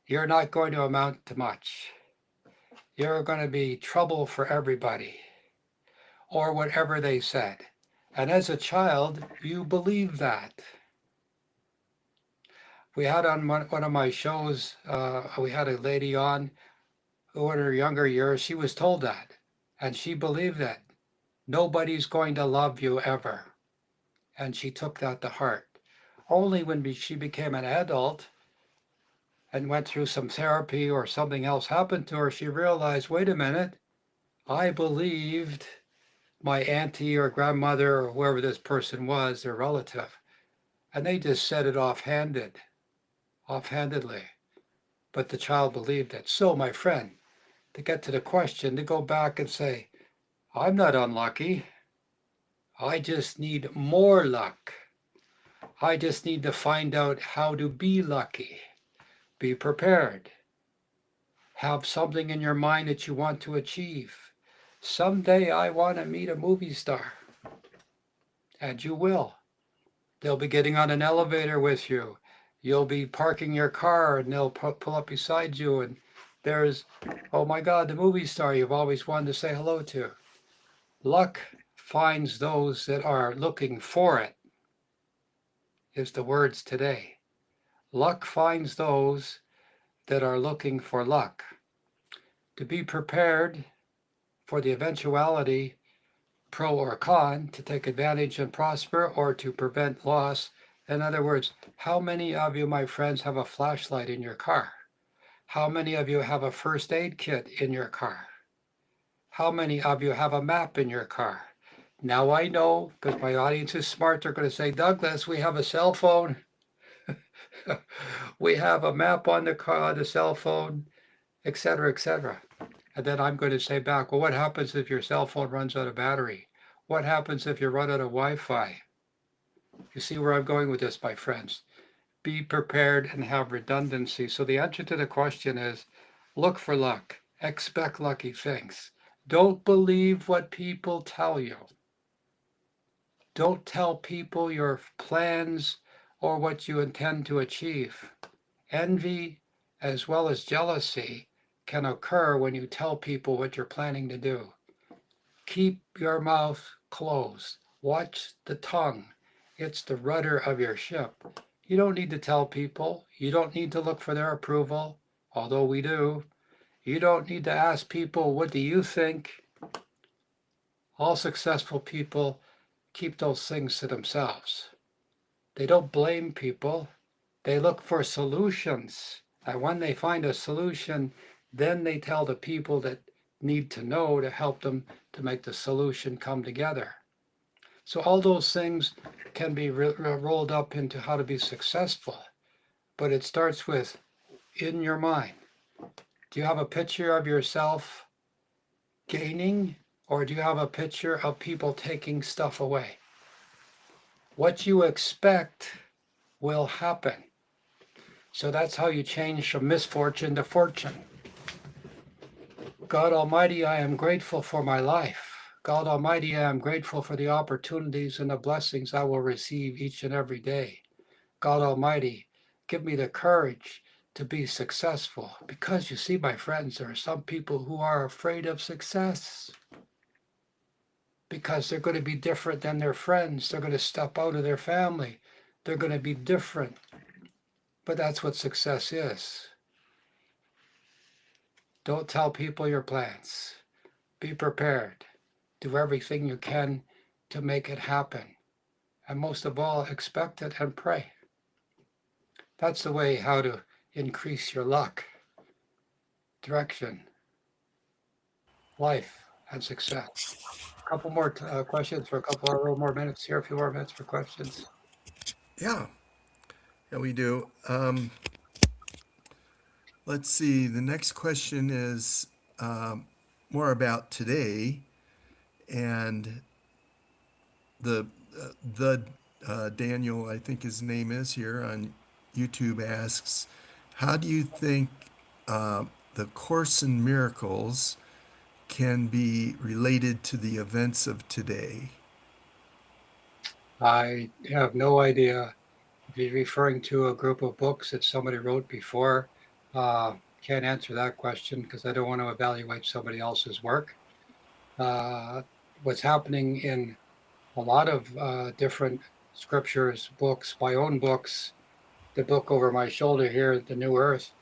You're not going to amount to much. You're going to be trouble for everybody," or whatever they said. And as a child, you believe that. We had on one of my shows, we had a lady on who in her younger years, she was told that. And she believed that. Nobody's going to love you ever. And she took that to heart. Only when she became an adult and went through some therapy or something else happened to her, she realized, wait a minute, I believed my auntie or grandmother or whoever this person was, their relative, and they just said it offhandedly. But the child believed it. So, my friend, to get to the question, to go back and say, I'm not unlucky. I just need more luck. I just need to find out how to be lucky. Be prepared. Have something in your mind that you want to achieve. Someday I want to meet a movie star. And you will. They'll be getting on an elevator with you. You'll be parking your car and they'll pull up beside you and there's, oh my God, the movie star you've always wanted to say hello to. Luck finds those that are looking for it, is the words today. Luck finds those that are looking for luck. To be prepared for the eventuality, pro or con, to take advantage and prosper or to prevent loss. In other words, how many of you, my friends, have a flashlight in your car? How many of you have a first aid kit in your car? How many of you have a map in your car? Now I know, because my audience is smart, they're going to say, Douglas, we have a cell phone. We have a map on the car, the cell phone, etc., etc. And then I'm going to say back, well, what happens if your cell phone runs out of battery? What happens if you run out of Wi-Fi? You see where I'm going with this, my friends. Be prepared and have redundancy. So the answer to the question is, look for luck. Expect lucky things. Don't believe what people tell you. Don't tell people your plans or what you intend to achieve. Envy as well as jealousy can occur when you tell people what you're planning to do. Keep your mouth closed. Watch the tongue. It's the rudder of your ship. You don't need to tell people. You don't need to look for their approval, although we do. You don't need to ask people, what do you think? All successful people keep those things to themselves. They don't blame people. They look for solutions. And when they find a solution, then they tell the people that need to know to help them to make the solution come together. So all those things can be rolled up into how to be successful, but it starts with in your mind. Do you have a picture of yourself gaining, or do you have a picture of people taking stuff away? What you expect will happen. So that's how you change from misfortune to fortune. God Almighty, I am grateful for my life. God Almighty, I am grateful for the opportunities and the blessings I will receive each and every day. God Almighty, give me the courage to be successful. Because you see, my friends, there are some people who are afraid of success because they're going to be different than their friends. They're going to step out of their family. They're going to be different. But that's what success is. Don't tell people your plans. Be prepared. Do everything you can to make it happen. And most of all, expect it and pray. That's the way how to increase your luck, direction, life, and success. A couple more questions for a little more minutes here, a few more minutes for questions. Yeah, we do. Let's see. The next question is more about today, and the Daniel, I think his name is here on YouTube, asks, "How do you think the Course in Miracles can be related to the events of today?" I have no idea. If you're referring to a group of books that somebody wrote before, can't answer that question because I don't want to evaluate somebody else's work. What's happening in a lot of different scriptures, books, my own books, the book over my shoulder here, The New Earth,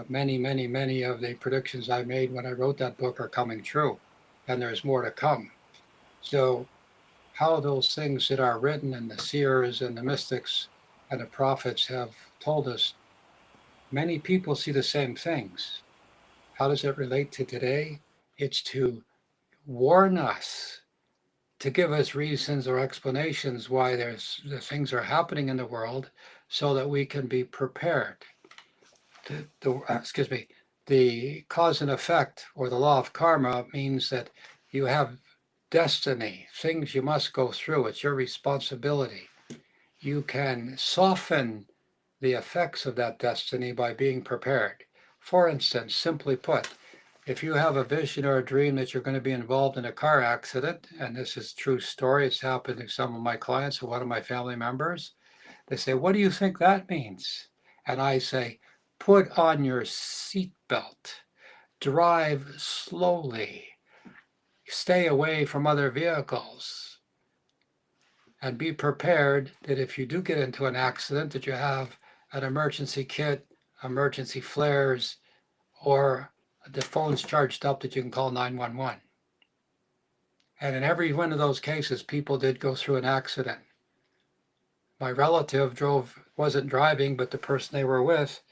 many of the predictions I made when I wrote that book are coming true, and there's more to come. So how those things that are written and the seers and the mystics and the prophets have told us, many people see the same things. How does it relate to today? It's to warn us, to give us reasons or explanations why the things are happening in the world so that we can be prepared. The cause and effect, or the law of karma, means that you have destiny, things you must go through. It's your responsibility. You can soften the effects of that destiny by being prepared. For instance, simply put, if you have a vision or a dream that you're going to be involved in a car accident, and this is a true story, it's happened to some of my clients or one of my family members, they say, "What do you think that means?" And I say, "Put on your seatbelt, drive slowly, stay away from other vehicles, and be prepared that if you do get into an accident, that you have an emergency kit, emergency flares, or the phone's charged up that you can call 911. And in every one of those cases, people did go through an accident. My relative wasn't driving, but the person they were with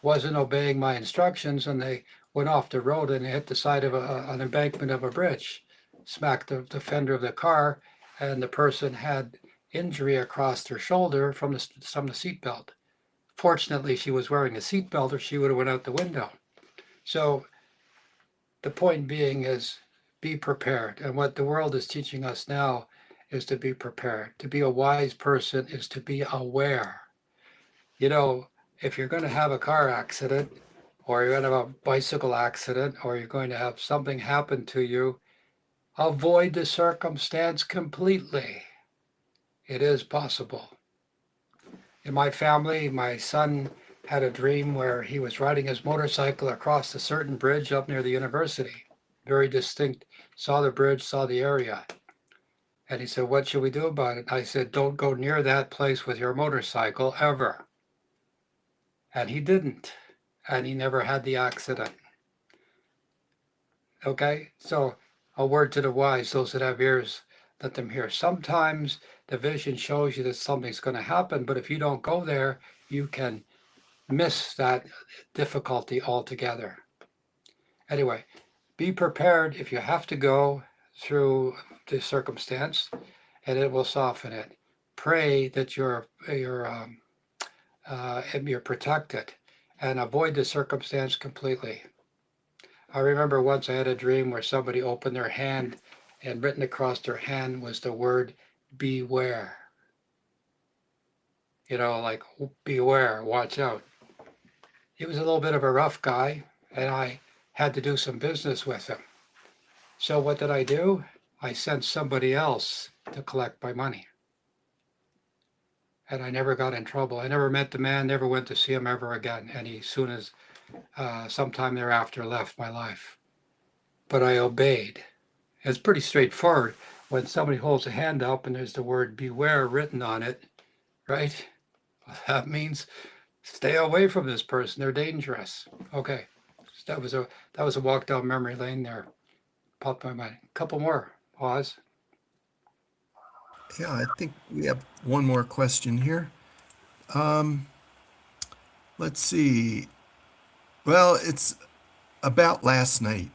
wasn't obeying my instructions, and they went off the road and hit the side of an embankment of a bridge, smacked the fender of the car, and the person had injury across their shoulder from the seatbelt. Fortunately, she was wearing a seatbelt, or she would have went out the window. So the point being is, be prepared. And what the world is teaching us now is to be prepared. To be a wise person is to be aware. You know, if you're going to have a car accident, or you're going to have a bicycle accident, or you're going to have something happen to you, avoid the circumstance completely. It is possible. In my family, my son had a dream where he was riding his motorcycle across a certain bridge up near the university. Very distinct, saw the bridge, saw the area. And he said, "What should we do about it?" I said, "Don't go near that place with your motorcycle ever." And he didn't. And he never had the accident. Okay? So a word to the wise, those that have ears, let them hear. Sometimes the vision shows you that something's going to happen, but if you don't go there, you can miss that difficulty altogether. Anyway, Be prepared if you have to go through the circumstance, and it will soften it. Pray that you're protected, and avoid the circumstance completely. I remember once I had a dream where somebody opened their hand, and written across their hand was the word beware. Like beware, watch out. He was a little bit of a rough guy, and I had to do some business with him. So what did I do? I sent somebody else to collect my money. And I never got in trouble. I never met the man, never went to see him ever again. And he, soon as sometime thereafter, left my life. But I obeyed. It's pretty straightforward. When somebody holds a hand up and there's the word beware written on it, right? That means stay away from this person. They're dangerous. Okay. So that was a walk down memory lane there. Popped my mind. A couple more. Oz. Yeah, I think we have one more question here. Let's see. Well, it's about last night.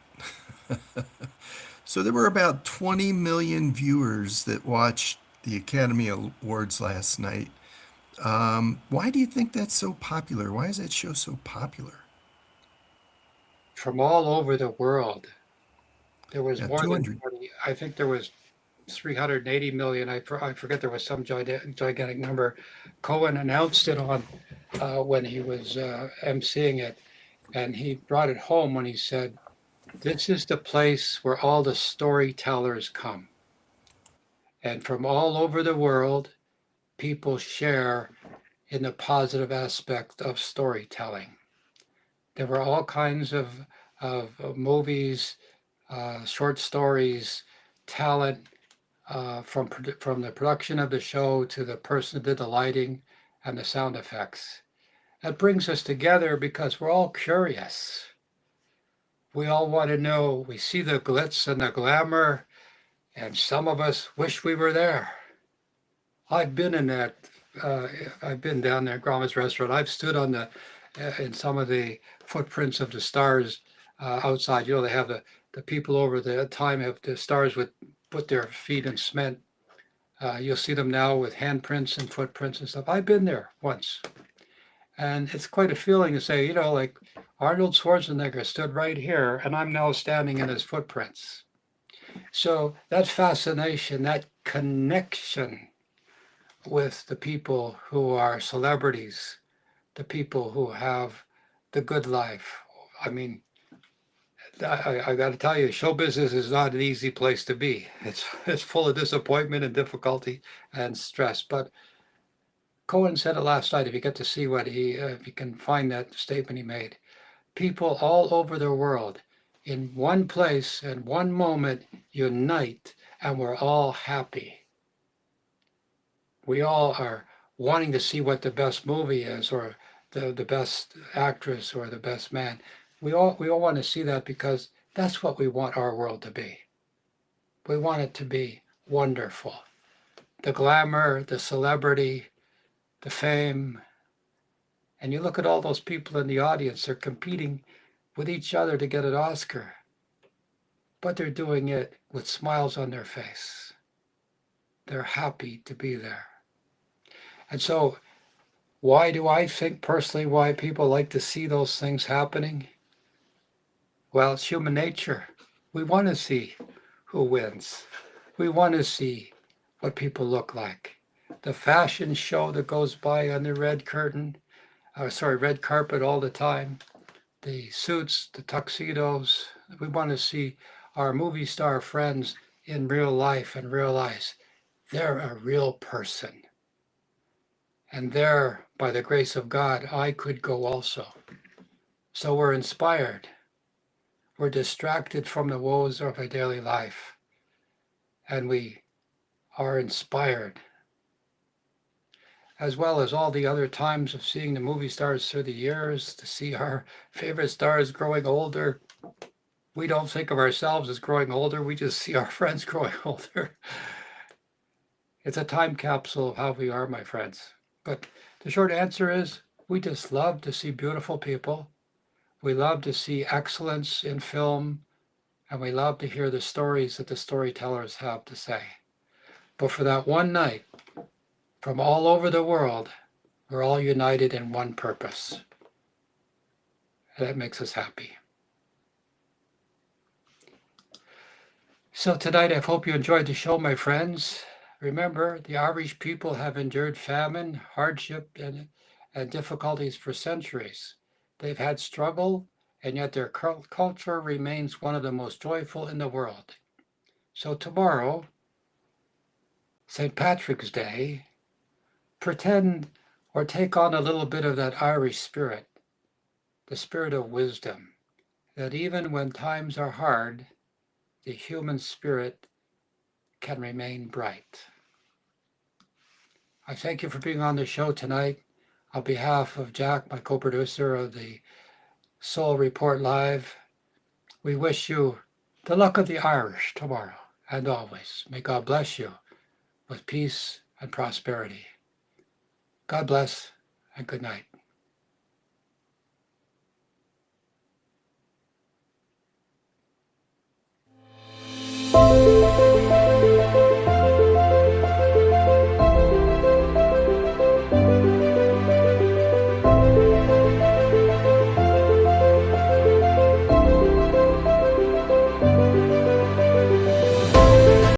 So there were about 20 million viewers that watched the Academy Awards last night. Why do you think that's so popular? Why is that show so popular? From all over the world. There was Yeah, more than 200. 20. I think there was 380 million. I forget, there was some gigantic number. Cohen announced it on when he was emceeing it, and he brought it home when he said, "This is the place where all the storytellers come." And from all over the world, people share in the positive aspect of storytelling. There were all kinds of movies, short stories, talent, from the production of the show to the person who did the lighting and the sound effects. That brings us together because we're all curious. We all want to know. We see the glitz and the glamour, and some of us wish we were there. I've been in that. I've been down there at Grandma's restaurant. I've stood on in some of the footprints of the stars outside. They have the people over the time have the stars would put their feet in cement. You'll see them now with handprints and footprints and stuff. I've been there once. And it's quite a feeling to say, like Arnold Schwarzenegger stood right here, and I'm now standing in his footprints. So that fascination, that connection with the people who are celebrities, the people who have the good life. I mean, I got to tell you, show business is not an easy place to be. It's full of disappointment and difficulty and stress. But Cohen said it last night. If you get to see if you can find that statement he made, people all over the world, in one place and one moment, unite, and we're all happy. We all are wanting to see what the best movie is, or the best actress, or the best man. We all want to see that because that's what we want our world to be. We want it to be wonderful. The glamour, the celebrity, the fame. And you look at all those people in the audience, they're competing with each other to get an Oscar. But they're doing it with smiles on their face. They're happy to be there. And so, why do I think personally why people like to see those things happening? Well, it's human nature. We want to see who wins. We want to see what people look like. The fashion show that goes by on the red carpet all the time, the suits, the tuxedos. We want to see our movie star friends in real life and realize they're a real person. And there, by the grace of God, I could go also. So we're inspired. We're distracted from the woes of our daily life. And we are inspired, as well as all the other times of seeing the movie stars through the years, to see our favorite stars growing older. We don't think of ourselves as growing older. We just see our friends growing older. It's a time capsule of how we are, my friends. But the short answer is we just love to see beautiful people. We love to see excellence in film, and we love to hear the stories that the storytellers have to say. But for that one night, from all over the world, we're all united in one purpose. And that makes us happy. So tonight, I hope you enjoyed the show, my friends. Remember, the Irish people have endured famine, hardship, and difficulties for centuries. They've had struggle, and yet their culture remains one of the most joyful in the world. So tomorrow, St. Patrick's Day, pretend or take on a little bit of that Irish spirit, the spirit of wisdom, that even when times are hard, the human spirit can remain bright. I thank you for being on the show tonight. On behalf of Jack, my co-producer of the Soul Report Live, we wish you the luck of the Irish tomorrow and always. May God bless you with peace and prosperity. God bless and good night.